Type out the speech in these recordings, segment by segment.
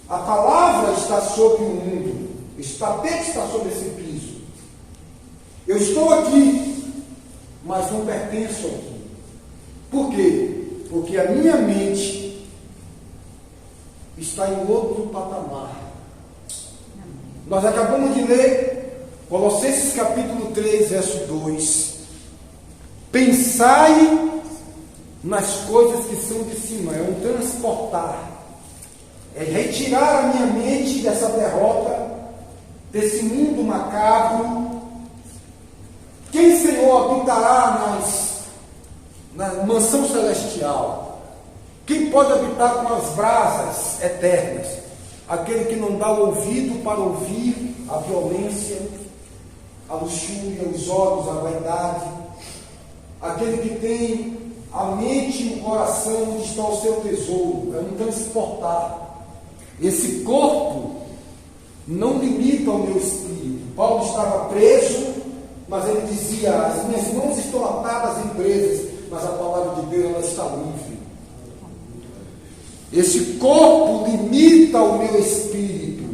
A palavra está sobre o mundo. Esse tapete está sobre esse piso. Eu estou aqui, mas não pertenço aqui. Por quê? Porque a minha mente está em outro patamar. Nós acabamos de ler Colossenses capítulo 3, verso 2. Pensai nas coisas que são de cima. É um transportar. É retirar a minha mente dessa derrota, desse mundo macabro. Quem, Senhor, habitará na mansão celestial? Quem pode habitar com as brasas eternas? Aquele que não dá o ouvido para ouvir a violência, a luxúria, os olhos, a vaidade. Aquele que tem a mente e o coração onde está o seu tesouro. É um transportar. Esse corpo não limita o meu espírito. Paulo estava preso, mas ele dizia: as minhas mãos estão atadas em presas, mas a palavra de Deus ela está livre. Esse corpo limita o meu espírito.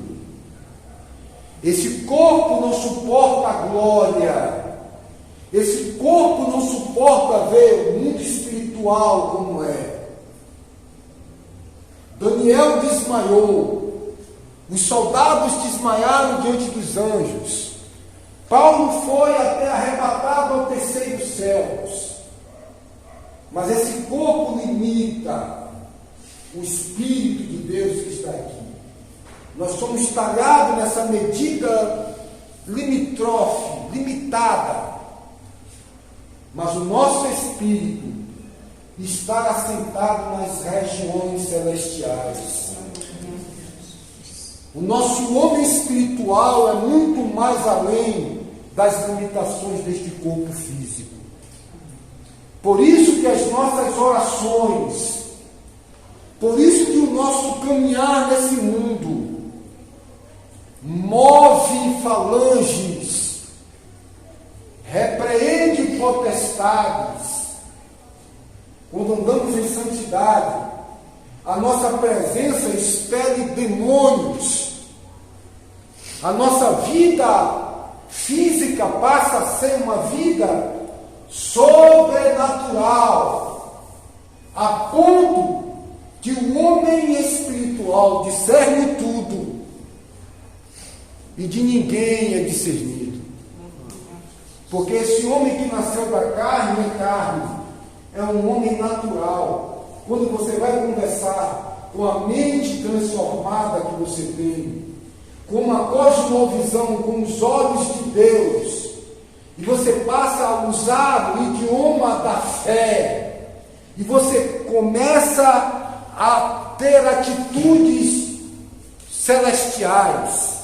Esse corpo não suporta a glória. Esse corpo não suporta ver o mundo espiritual como é. Daniel desmaiou. Os soldados desmaiaram diante dos anjos. Paulo foi até arrebatado ao terceiro céu. Mas esse corpo limita o Espírito de Deus que está aqui. Nós somos talhados nessa medida limítrofe, limitada. Mas o nosso Espírito está assentado nas regiões celestiais. O nosso homem espiritual é muito mais além das limitações deste corpo físico. Por isso que as nossas orações, por isso que o nosso caminhar nesse mundo move falanges, repreende potestades. Quando andamos em santidade, a nossa presença expele demônios. A nossa vida física passa a ser uma vida sobrenatural, a ponto que o homem espiritual discerne tudo e de ninguém é discernido. Porque esse homem que nasceu da carne é carne. É um homem natural. Quando você vai conversar com a mente transformada que você tem, com uma cosmovisão, com os olhos de Deus, e você passa a usar o idioma da fé, e você começa a ter atitudes celestiais,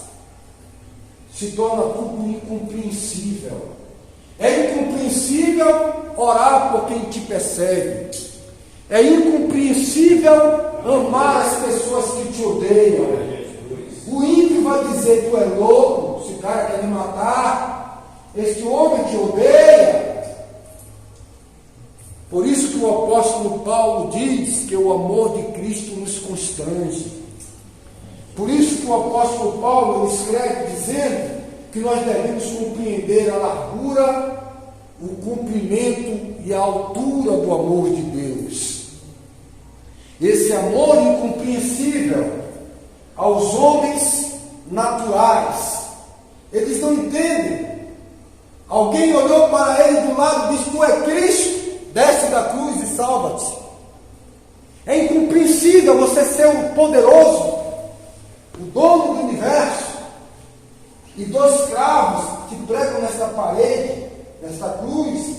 se torna tudo incompreensível. É incompreensível orar por quem te persegue. É incompreensível amar as pessoas que te odeiam. O ímpio vai dizer: tu é louco, esse cara quer me matar, este homem te odeia. Por isso que o apóstolo Paulo diz que o amor de Cristo nos constrange. Por isso que o apóstolo Paulo escreve dizendo que nós devemos compreender a largura, o comprimento e a altura do amor de Deus. Esse amor incompreensível aos homens naturais, eles não entendem. Alguém olhou para ele do lado e disse: tu é Cristo, desce da cruz e salva-te. É incompreensível você ser o poderoso, o dono do universo, e dois escravos te pregam nesta parede, nesta cruz.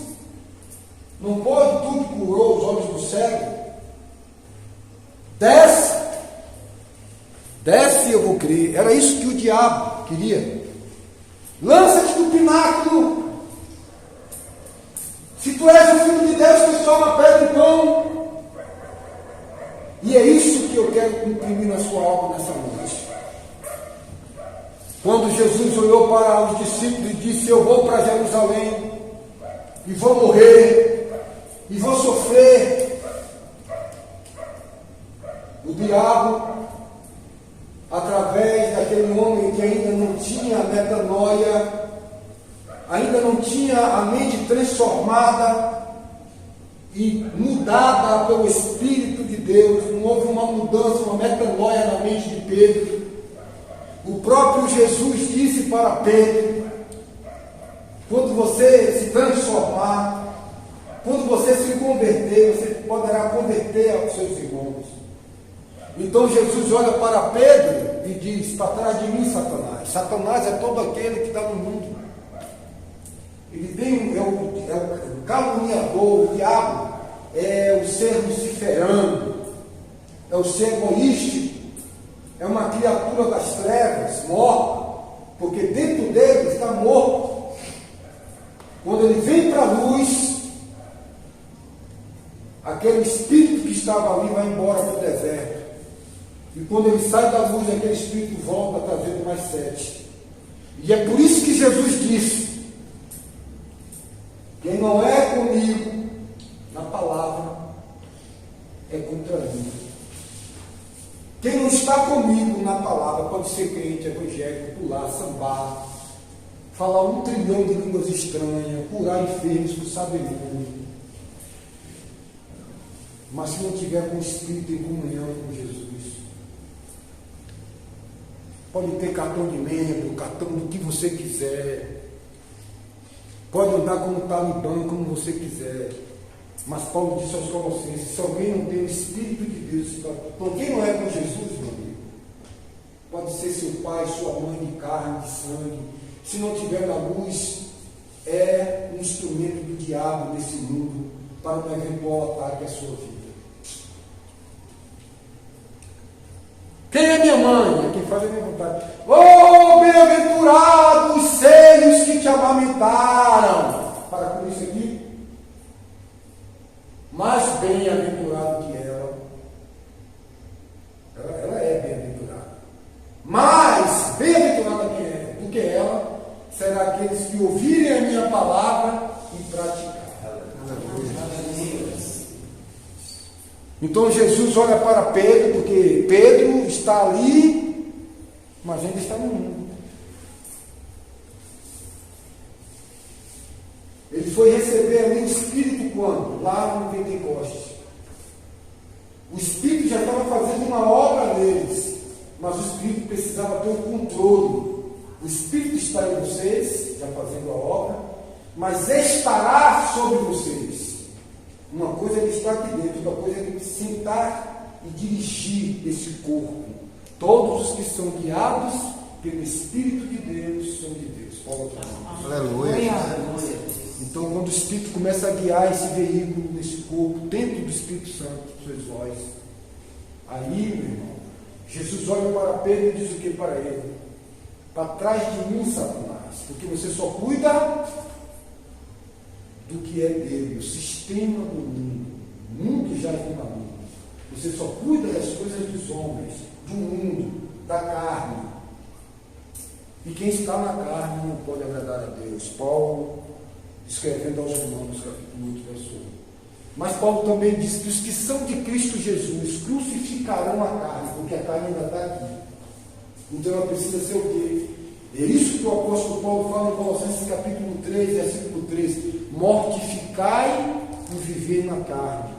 Não pode, tu que curou os olhos do cego. Desce e eu vou crer. Era isso que o diabo queria. Lança-te do pináculo. Se tu és o Filho de Deus, transforma a pedra em pão. E é isso que eu quero imprimir na sua alma nessa noite. Quando Jesus olhou para os discípulos e disse: eu vou para Jerusalém, e vou morrer, e vou sofrer. O diabo através daquele homem que ainda não tinha metanoia, ainda não tinha a mente transformada e mudada pelo Espírito de Deus, não houve uma mudança, uma metanoia na mente de Pedro. O próprio Jesus disse para Pedro: quando você se transformar, quando você se converter, você poderá converter aos seus irmãos. Então Jesus olha para Pedro e diz: para trás de mim, Satanás. Satanás é todo aquele que está no mundo. Ele tem, é o caluniador, o diabo é o ser luciferano, é o ser egoístico, é uma criatura das trevas, morta, porque dentro dele está morto. Quando ele vem para a luz, aquele espírito que estava ali vai embora para o deserto. E quando ele sai da luz, aquele espírito volta trazendo mais 7. E é por isso que Jesus disse: quem não é comigo na palavra é contra mim. Quem não está comigo na palavra pode ser crente, evangélico, pular, sambar, falar 1 trilhão de línguas estranhas, curar enfermos com sabedoria. Mas se não tiver com o Espírito em comunhão com Jesus, pode ter cartão de membro, cartão do que você quiser, pode andar como talibã, como você quiser, mas Paulo disse aos Colossenses: se alguém não tem o Espírito de Deus, então quem não é com Jesus, meu amigo, pode ser seu pai, sua mãe de carne, de sangue, se não tiver na luz, é um instrumento do diabo desse mundo para um eventual ataque à sua vida. Quem é minha mãe? É quem faz a minha vontade. Oh, bem-aventurados os seios que te amamentaram. Para com isso aqui. Mais bem-aventurado que ela. Ela é bem-aventurada. Mais bem-aventurada do que ela será aqueles que ouvirem a minha palavra e praticarem. Então Jesus olha para Pedro, porque Pedro está ali, mas ainda está no mundo. Ele foi receber ali o Espírito quando? Lá no Pentecostes. O Espírito já estava fazendo uma obra neles, mas o Espírito precisava ter o controle. O Espírito está em vocês, já fazendo a obra, mas estará sobre vocês. Uma coisa é ele estar aqui dentro, outra coisa é ele sentar e dirigir esse corpo. Todos os que são guiados pelo Espírito de Deus são de Deus. Aleluia. Então, quando o Espírito começa a guiar esse veículo, esse corpo, dentro do Espírito Santo, sois vós. Aí, meu irmão, Jesus olha para Pedro e diz o que para ele? Para trás de mim, Satanás, porque você só cuida do que é dele, o sistema do mundo. O mundo já é uma luz. Você só cuida das coisas dos homens, do mundo, da carne. E quem está na carne não pode agradar a Deus. Paulo, escrevendo aos Romanos, capítulo 8, verso 1. Mas Paulo também diz que os que são de Cristo Jesus crucificarão a carne, porque a carne ainda está aqui. Então ela precisa ser o quê? É isso que o apóstolo Paulo fala em Colossenses capítulo 3, versículo 13. Mortificai o viver na carne.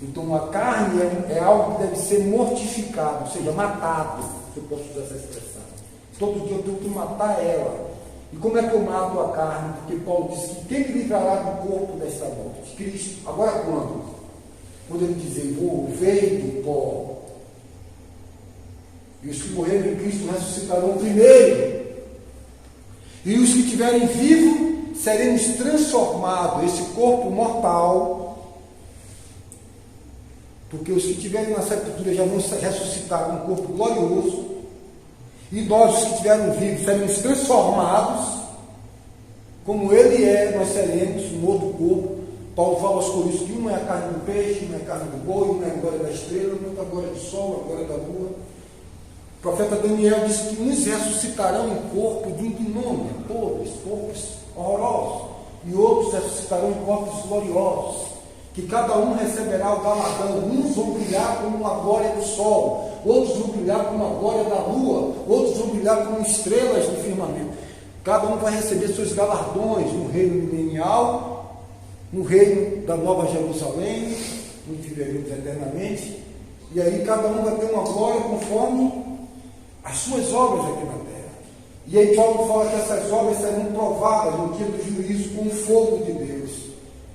Então a carne é algo que deve ser mortificado, ou seja, matado, se eu posso usar essa expressão. Todo dia eu tenho que matar ela. E como é que eu mato a carne? Porque Paulo diz que quem me livrará do corpo desta morte? Cristo. Agora quando? Quando ele diz: veio do pó. E os que morreram em Cristo ressuscitarão primeiro. E os que estiverem vivos, seremos transformados. Esse corpo mortal, porque os que estiverem na sepultura já vão ressuscitar com um corpo glorioso. E nós, os que estiverem vivos, seremos transformados. Como ele é, nós seremos um outro corpo. Paulo fala aos Coríntios que um é a carne do peixe, um é a carne do boi, um é a glória da estrela, um é a glória do sol, a glória da lua. O profeta Daniel diz que uns ressuscitarão em corpo de ignomínia, podres, corpos horrorosos, e outros ressuscitarão em corpos gloriosos, que cada um receberá o galardão. Uns vão brilhar como a glória do sol, outros vão brilhar como a glória da lua, outros vão brilhar como estrelas do firmamento. Cada um vai receber seus galardões no reino milenial, no reino da Nova Jerusalém, onde viveremos eternamente. E aí cada um vai ter uma glória conforme as suas obras aqui na terra. E aí Paulo fala que essas obras serão provadas no dia do juízo com o fogo de Deus.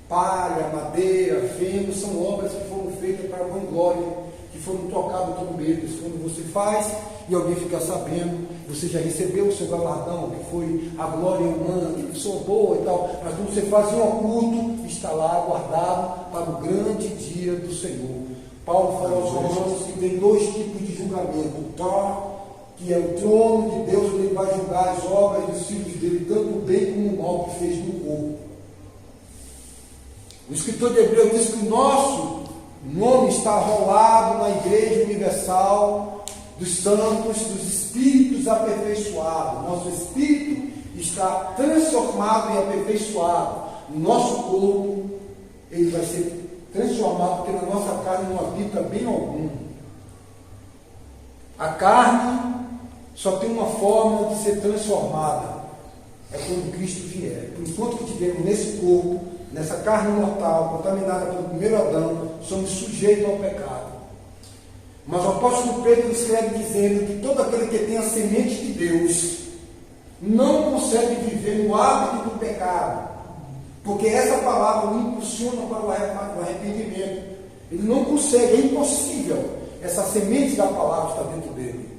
Palha, madeira, feno, são obras que foram feitas para a vanglória, que foram tocadas trombetas. Quando você faz e alguém fica sabendo, você já recebeu o seu galardão, que foi a glória humana, que pessoa boa e tal. Mas quando você faz um oculto, está lá guardado para o grande dia do Senhor. Paulo fala aos Romanos que tem dois tipos de julgamento: o Thor, que é o trono de Deus, onde ele vai julgar as obras dos filhos dele, tanto o bem como o mal que fez no corpo. O escritor de Hebreus diz que o nosso nome está rolado na Igreja Universal dos Santos, dos Espíritos aperfeiçoados. Nosso espírito está transformado e aperfeiçoado. O nosso corpo, ele vai ser transformado, porque na nossa carne não habita bem algum. A carne só tem uma forma de ser transformada, é quando Cristo vier. Por enquanto que estivermos nesse corpo, nessa carne mortal, contaminada pelo primeiro Adão, somos sujeitos ao pecado. Mas o apóstolo Pedro escreve dizendo que todo aquele que tem a semente de Deus não consegue viver no hábito do pecado, porque essa palavra o impulsiona para o arrependimento. Ele não consegue, é impossível essa semente da palavra estar dentro dele.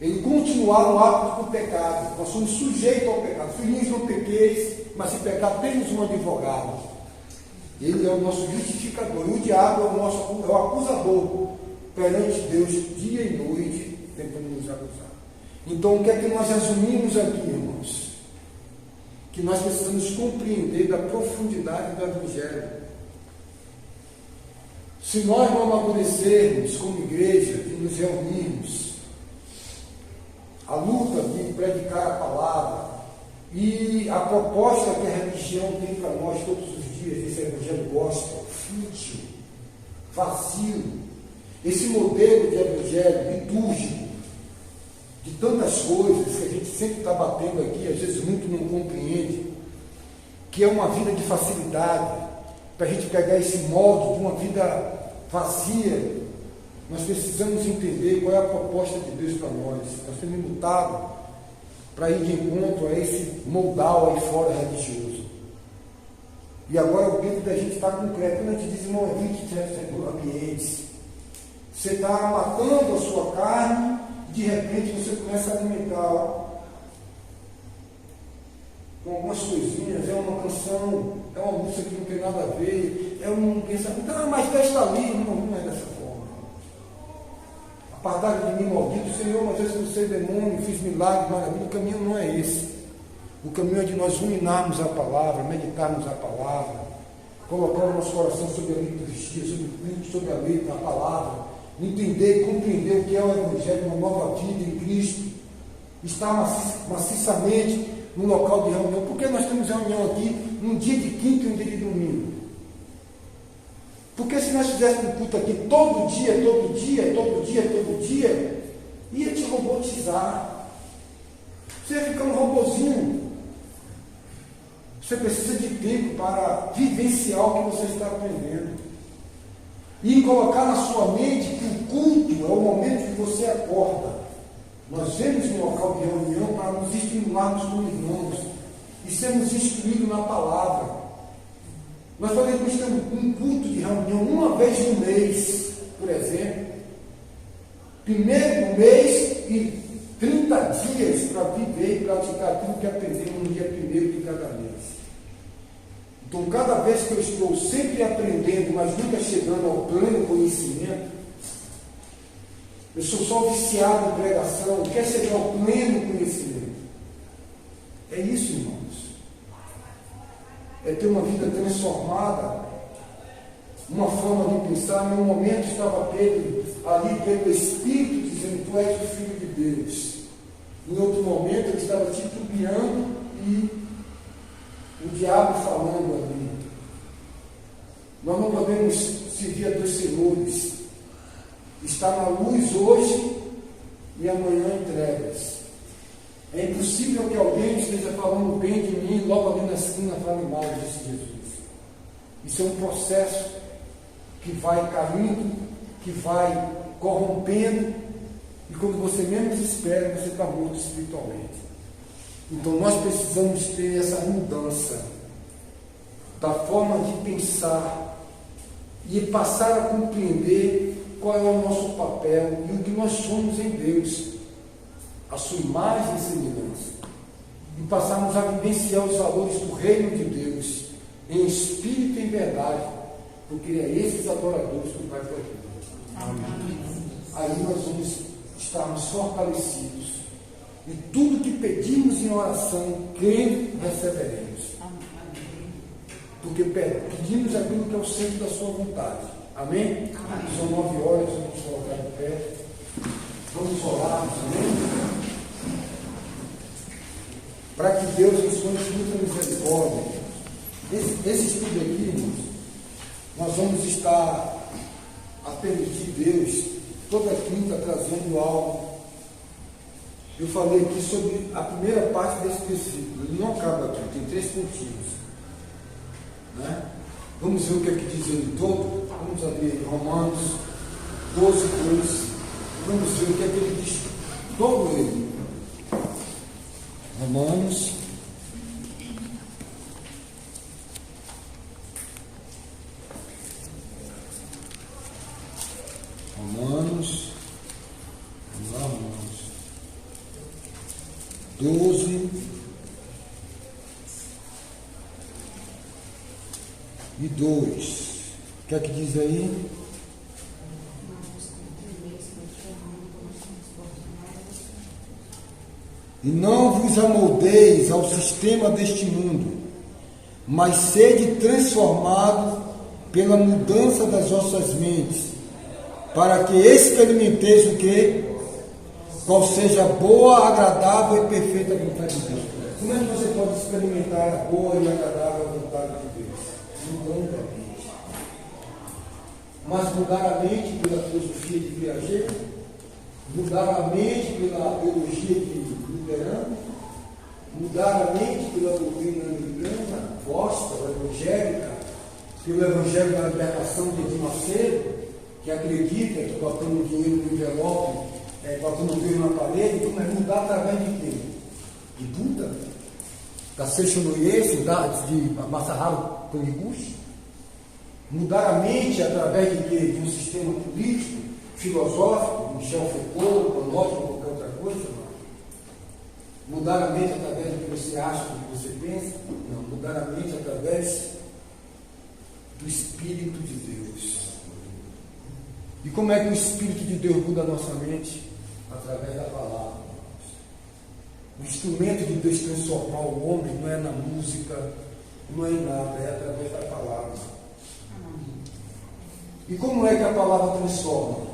Ele continuar no hábito do pecado. Nós somos sujeitos ao pecado. Filhinhos, não pequeis, mas se pecar, temos um advogado. Ele é o nosso justificador. E o diabo é o acusador perante Deus dia e noite, tentando nos acusar. Então, o que é que nós resumimos aqui, irmãos? Que nós precisamos compreender da profundidade do Evangelho. Se nós não amadurecermos como igreja, de nos reunirmos, a luta de predicar a palavra e a proposta que a religião tem para nós todos os dias, esse evangelho gospel, fútil, vazio, esse modelo de evangelho litúrgico, de tantas coisas que a gente sempre está batendo aqui, às vezes muito não compreende, que é uma vida de facilidade, para a gente pegar esse molde de uma vida vazia. Nós precisamos entender qual é a proposta de Deus para nós. Nós temos lutado para ir de encontro a esse moldal aí fora religioso. E agora o tempo da gente está concreto. Quando a gente diz, irmão, evite ambientes. Você está matando a sua carne, de repente você começa a alimentar com algumas coisinhas, é uma canção, é uma música que não tem nada a ver, é um pensamento, mas festa ali, não é dessa forma. Apartai de mim, maldito, Senhor, mas eu expulsei demônio, fiz milagres, maravilha. O caminho não é esse. O caminho é de nós ruminarmos a palavra, meditarmos a palavra, colocar o nosso coração sobre a liturgia, sobre o culto, sobre a letra, a palavra, entender e compreender o que é o Evangelho, uma nova vida em Cristo, estar maciçamente no local de reunião. Por que nós temos reunião aqui num dia de quinta e um dia de domingo? Porque se nós fizéssemos um culto aqui todo dia, ia te robotizar. Você ia ficar um robozinho. Você precisa de tempo para vivenciar o que você está aprendendo. E colocar na sua mente que o culto é o momento que você acorda. Nós vemos no local de reunião para nos estimularmos como irmãos e sermos instruídos na palavra. Nós podemos ter um culto de reunião uma vez no mês, por exemplo. Primeiro do mês e 30 dias para viver e praticar tudo que aprendemos no dia primeiro de cada mês. Então, cada vez que eu estou sempre aprendendo, mas nunca chegando ao pleno conhecimento, eu sou só viciado em pregação, quer chegar ao pleno conhecimento. É isso, irmãos. É ter uma vida transformada, uma forma de pensar. Em um momento estava Pedro ali pelo Espírito dizendo, tu és o Filho de Deus. Em outro momento ele estava titubeando e o diabo falando ali. Nós não podemos servir a dois senhores. Está na luz hoje e amanhã em trevas. É impossível que alguém esteja falando bem de mim e logo ali na esquina fale mal, disse Jesus. Isso é um processo que vai caindo, que vai corrompendo, e quando você menos espera, você está morto espiritualmente. Então nós precisamos ter essa mudança da forma de pensar e passar a compreender qual é o nosso papel e o que nós somos em Deus, a sua imagem e semelhança, e passarmos a vivenciar os valores do reino de Deus em espírito e em verdade, porque é esses adoradores que o Pai procura. Aí nós vamos estarmos fortalecidos e tudo que pedimos em oração, crendo, receberemos. Porque pedimos aquilo que é o centro da sua vontade. Amém? São 9 horas, vamos colocar de pé. Vamos orar, amém? Para que Deus nos conte muita misericórdia. Esse estudo aqui, irmãos, nós vamos estar a permitir Deus toda quinta trazendo algo. Eu falei aqui sobre a primeira parte desse versículo. Ele não acaba aqui, tem 3 pontinhos. Né? Vamos ver o que é que diz ele todo. Vamos abrir Romanos 12, 2. Vamos ver o que é que ele diz todo ele. Romanos 12 e 2. O que é que diz aí? E não vos amoldeis ao sistema deste mundo, mas sede transformados pela mudança das vossas mentes, para que experimenteis o que? Qual seja a boa, agradável e perfeita vontade de Deus. Como é que você pode experimentar a boa e agradável vontade de Deus? Mudando a mente. Mas mudar a mente pela filosofia de viajeiro, mudar a mente pela teologia de luterano, mudar a mente pela doutrina anglicana, gospel, evangélica, pelo evangelho da libertação de Edir Macedo, que acredita que botando dinheiro no envelope, botando dinheiro na parede, então é mudar através de quem? De Buda? Da Seixonoye, de Masaharu Taniguchi? Mudar a mente através de quê? De um sistema político, filosófico, Michel Foucault, Panótico, ou qualquer outra coisa? Não. Mudar a mente através do que você acha, do que você pensa? Não. Mudar a mente através do Espírito de Deus. E como é que o Espírito de Deus muda a nossa mente? Através da palavra. O instrumento de Deus transformar o homem não é na música, não é em nada, é através da palavra. E como é que a palavra transforma?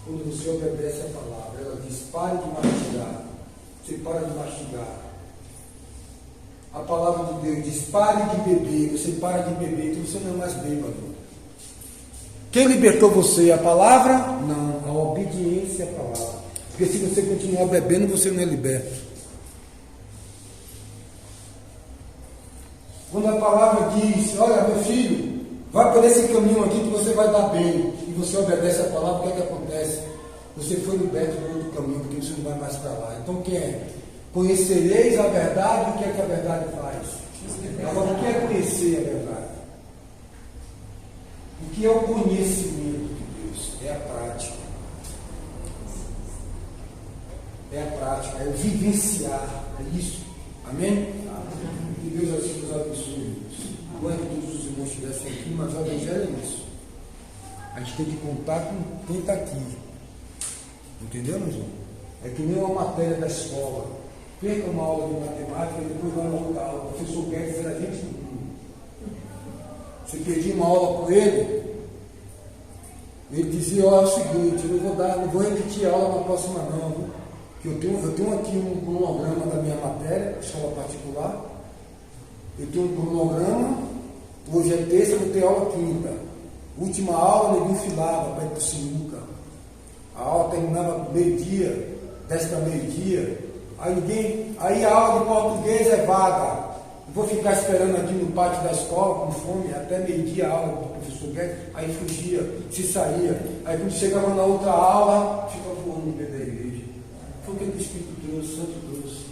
Quando você obedece a palavra, ela diz: pare de mastigar. Você para de mastigar. A palavra de Deus diz: pare de beber. Você para de beber, então você não é mais bêbado. Quem libertou você? A palavra? Não, a obediência à palavra. Porque se você continuar bebendo, você não é liberto. Quando a palavra diz: olha, meu filho, vai por esse caminho aqui que você vai dar bem, e você obedece a palavra, o que é que acontece? Você foi liberto do outro caminho, porque você não vai mais para lá. Então, quem é? Conhecereis a verdade, o que é que a verdade faz? Agora, o que é conhecer a verdade? O que é o conhecimento de Deus? É a prática. É a prática, é o vivenciar. É isso. Amém? Que Deus assim nos abençoe. Não é que todos os irmãos estivessem aqui, mas o evangelho é isso. A gente tem que contar com quem está aqui. Entendeu, meu irmão? É que nem uma matéria da escola. Perca uma aula de matemática e depois vai voltar a aula. O professor Guedes era gente do mundo. Você perdia uma aula com ele, ele dizia: ó, é o seguinte, eu não vou repetir a aula na próxima não, viu? Que eu tenho aqui um cronograma da minha matéria, escola particular, eu tenho um cronograma, Hoje é terça, vou ter aula quinta. Última aula, neguinho filava para ir para o sinuca. A aula terminava meio-dia, 10 para meio-dia. Aí a aula de português é vaga. Vou ficar esperando aqui no pátio da escola com fome, até meio-dia a aula do professor Guedes. Aí fugia, se saía. Aí quando chegava na outra aula, ficava voando no meio da igreja. Foi o que o Espírito trouxe, o Santo trouxe.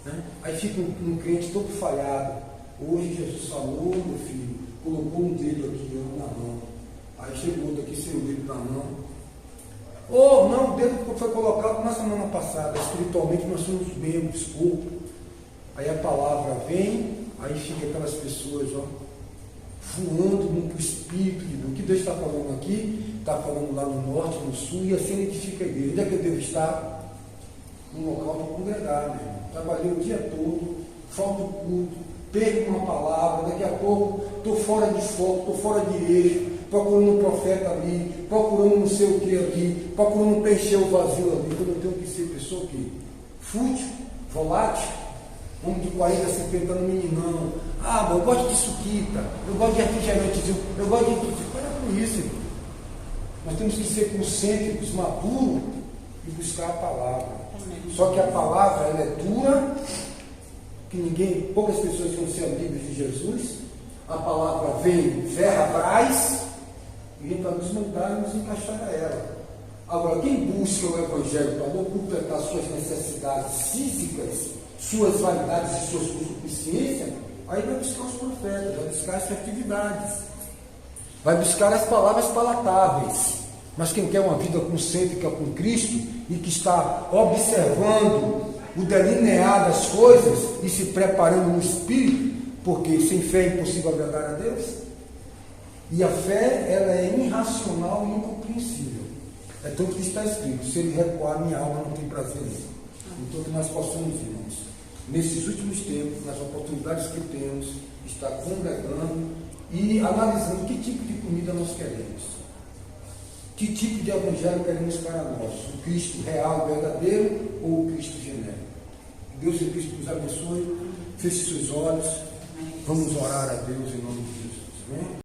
Né? Aí fica um crente todo falhado. Hoje Jesus falou, meu filho, colocou um dedo aqui na mão. Aí chegou outro aqui sem o dedo na mão. Ou não, o dedo foi colocado na semana passada. Espiritualmente nós somos membros, corpo. Aí a palavra vem, aí fica aquelas pessoas, ó, voando no espírito de Deus. O que Deus está falando aqui, está falando lá no norte, no sul, e assim edifica a igreja. Onde é que eu devo estar? Num local para congregar, meu irmão. Trabalhei o dia todo, falta o culto, perco uma palavra, daqui a pouco estou fora de foco, estou fora de eixo, procurando um profeta ali, procurando não sei o que ali, procurando preencher o vazio ali. Quando eu tenho que ser pessoa o quê? Fútil, volátil, homem de 40, 50 anos, meninão. Ah, eu gosto de suquita, eu gosto de refrigerantezinho, eu gosto de tudo. Para com isso, irmão. Nós temos que ser concêntricos, maduros e buscar a palavra. Só que a palavra ela é dura, que poucas pessoas vão ser amigas de Jesus. A palavra vem, verra atrás, e vem para nos mandar e nos encaixar a ela. Agora, quem busca o Evangelho para não completar suas necessidades físicas, suas vaidades e suas concupiscências, aí vai buscar os profetas, vai buscar as atividades, vai buscar as palavras palatáveis. Mas quem quer uma vida concêntrica com Cristo e que está observando o delinear das coisas e se preparando no Espírito, porque sem fé é impossível agradar a Deus. E a fé, ela é irracional e incompreensível. É tanto que está escrito: se ele recuar, minha alma não tem prazer nele. Então que nós possamos, irmãos, nesses últimos tempos, nas oportunidades que temos, estar congregando e analisando que tipo de comida nós queremos. Que tipo de evangelho queremos para nós? O Cristo real, verdadeiro, ou o Cristo genérico? Deus e Cristo nos abençoe. Feche seus olhos. Vamos orar a Deus em nome de Jesus. Amém?